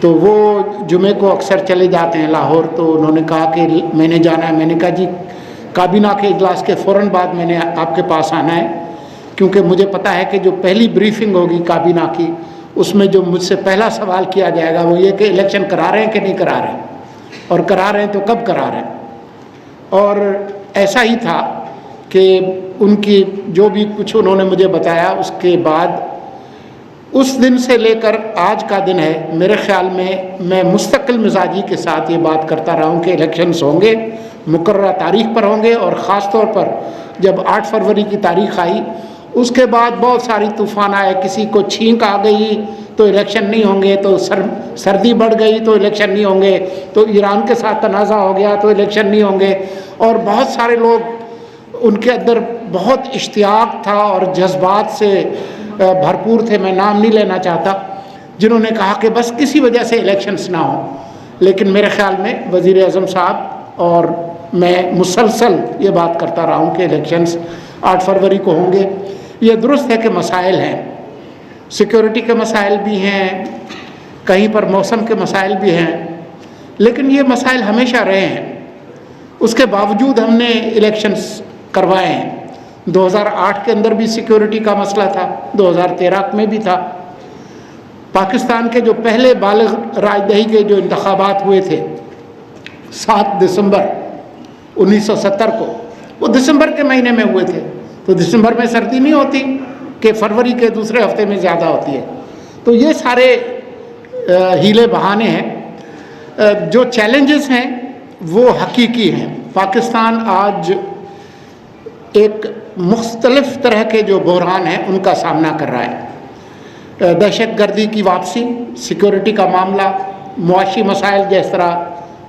تو وہ جمعے کو اکثر چلے جاتے ہیں لاہور. تو انہوں نے کہا کہ میں نے جانا ہے. میں نے کہا جی کابینہ کے اجلاس کے فوراً بعد میں نے آپ کے پاس آنا ہے، کیونکہ مجھے پتہ ہے کہ جو پہلی بریفنگ ہوگی کابینہ کی اس میں جو مجھ سے پہلا سوال کیا جائے گا وہ یہ کہ الیکشن کرا رہے ہیں کہ نہیں کرا رہے ہیں، اور کرا رہے ہیں تو کب کرا رہے ہیں. اور ایسا ہی تھا کہ ان کی جو بھی کچھ انہوں نے مجھے بتایا اس کے بعد اس دن سے لے کر آج کا دن ہے، میرے خیال میں مستقل مزاجی کے ساتھ یہ بات کرتا رہا ہوں کہ الیکشنز ہوں گے، مقررہ تاریخ پر ہوں گے. اور خاص طور پر جب 8 فروری کی تاریخ آئی اس کے بعد بہت ساری طوفان آئے. کسی کو چھینک آ گئی تو الیکشن نہیں ہوں گے، تو سردی بڑھ گئی تو الیکشن نہیں ہوں گے، تو ایران کے ساتھ تنازع ہو گیا تو الیکشن نہیں ہوں گے. اور بہت سارے لوگ ان کے اندر بہت اشتیاق تھا اور جذبات سے بھرپور تھے، میں نام نہیں لینا چاہتا، جنہوں نے کہا کہ بس کسی وجہ سے الیکشنز نہ ہوں. لیکن میرے خیال میں وزیر اعظم صاحب اور میں مسلسل یہ بات کرتا رہا ہوں کہ الیکشنز 8 فروری کو ہوں گے. یہ درست ہے کہ مسائل ہیں، سیکیورٹی کے مسائل بھی ہیں، کہیں پر موسم کے مسائل بھی ہیں، لیکن یہ مسائل ہمیشہ رہے ہیں. اس کے باوجود ہم نے الیکشنز کروائے ہیں. 2008 کے اندر بھی سیکیورٹی کا مسئلہ تھا، 2013 میں بھی تھا. پاکستان کے جو پہلے بالغ راجدہی کے جو انتخابات ہوئے تھے 7 دسمبر 1970 کو، وہ دسمبر کے مہینے میں ہوئے تھے. تو دسمبر میں سردی نہیں ہوتی کہ فروری کے دوسرے ہفتے میں زیادہ ہوتی ہے. تو یہ سارے ہیلے بہانے ہیں. جو چیلنجز ہیں وہ حقیقی ہیں. پاکستان آج ایک مختلف طرح کے جو بحران ہیں ان کا سامنا کر رہا ہے. دہشت گردی کی واپسی، سیکیورٹی کا معاملہ، معاشی مسائل، جس طرح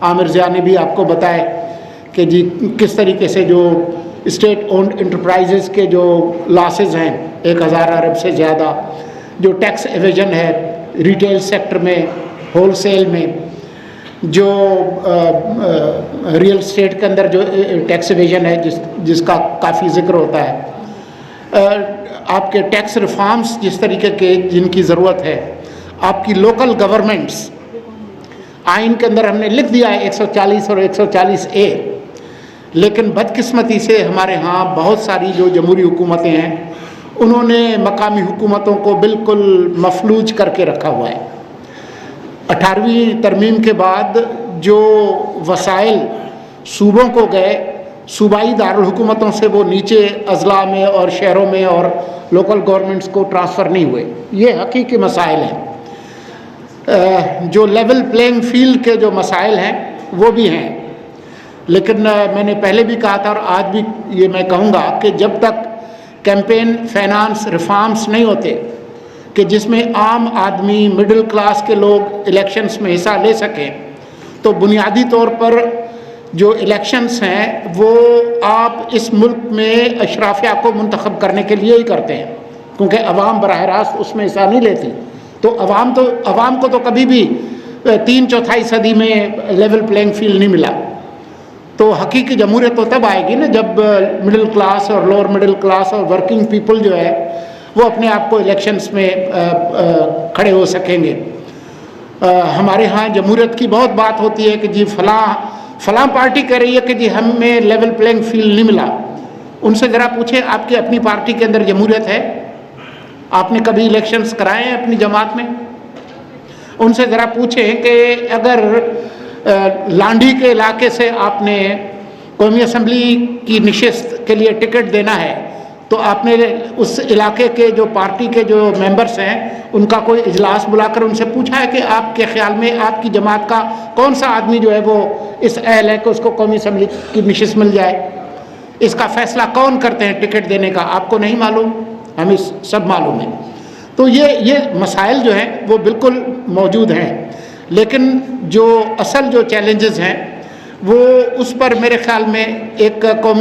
عامر ضیاء نے بھی آپ کو بتائے کہ جی کس طریقے سے جو اسٹیٹ اونڈ انٹرپرائزز کے جو لاسز ہیں 1000 ارب سے زیادہ، جو ٹیکس ایویژن ہے ریٹیل سیکٹر میں، ہول سیل میں، جو ریئل اسٹیٹ کے اندر جو ٹیکس ایویژن ہے جس کا کافی ذکر ہوتا ہے، آپ کے ٹیکس ریفارمز جس طریقے کے جن کی ضرورت ہے، آپ کی لوکل گورنمنٹس، آئین کے اندر ہم نے لکھ دیا ہے 140 اور 140A، لیکن بدقسمتی سے ہمارے ہاں بہت ساری جو جمہوری حکومتیں ہیں انہوں نے مقامی حکومتوں کو بالکل مفلوج کر کے رکھا ہوا ہے. 18ویں ترمیم کے بعد جو وسائل صوبوں کو گئے، صوبائی دارالحکومتوں سے وہ نیچے اضلاع میں اور شہروں میں اور لوکل گورنمنٹس کو ٹرانسفر نہیں ہوئے. یہ حقیقی مسائل ہیں. جو لیول پلینگ فیلڈ کے جو مسائل ہیں وہ بھی ہیں، لیکن میں نے پہلے بھی کہا تھا اور آج بھی یہ میں کہوں گا کہ جب تک کیمپین فائنانس ریفارمز نہیں ہوتے کہ جس میں عام آدمی، مڈل کلاس کے لوگ الیکشنز میں حصہ لے سکیں، تو بنیادی طور پر جو الیکشنز ہیں وہ آپ اس ملک میں اشرافیہ کو منتخب کرنے کے لیے ہی کرتے ہیں، کیونکہ عوام براہ راست اس میں حصہ نہیں لیتی. تو عوام کو تو کبھی بھی 3/4 صدی میں لیول پلینگ فیلڈ نہیں ملا. تو حقیقی جمہوریت تو تب آئے گی نا جب مڈل کلاس اور لوور مڈل کلاس اور ورکنگ پیپل جو ہے وہ اپنے آپ کو الیکشنز میں کھڑے ہو سکیں گے. ہمارے ہاں جمہوریت کی بہت بات ہوتی ہے کہ جی فلاں پارٹی کہہ رہی ہے کہ جی ہمیں لیول پلینگ فیلڈ نہیں ملا. ان سے ذرا پوچھیں آپ کی اپنی پارٹی کے اندر جمہوریت ہے؟ آپ نے کبھی الیکشنز کرائے ہیں اپنی جماعت میں؟ ان سے ذرا پوچھیں کہ اگر لانڈھی کے علاقے سے آپ نے قومی اسمبلی کی نشست کے لیے ٹکٹ دینا ہے تو آپ نے اس علاقے کے جو پارٹی کے جو ممبرس ہیں ان کا کوئی اجلاس بلا کر ان سے پوچھا ہے کہ آپ کے خیال میں آپ کی جماعت کا کون سا آدمی جو ہے وہ اس اہل ہے کہ اس کو قومی اسمبلی کی نشست مل جائے؟ اس کا فیصلہ کون کرتے ہیں ٹکٹ دینے کا؟ آپ کو نہیں معلوم؟ ہمیں سب معلوم ہے. تو یہ مسائل جو ہیں وہ بالکل موجود ہیں، لیکن جو اصل جو چیلنجز ہیں وہ اس پر میرے خیال میں ایک قومی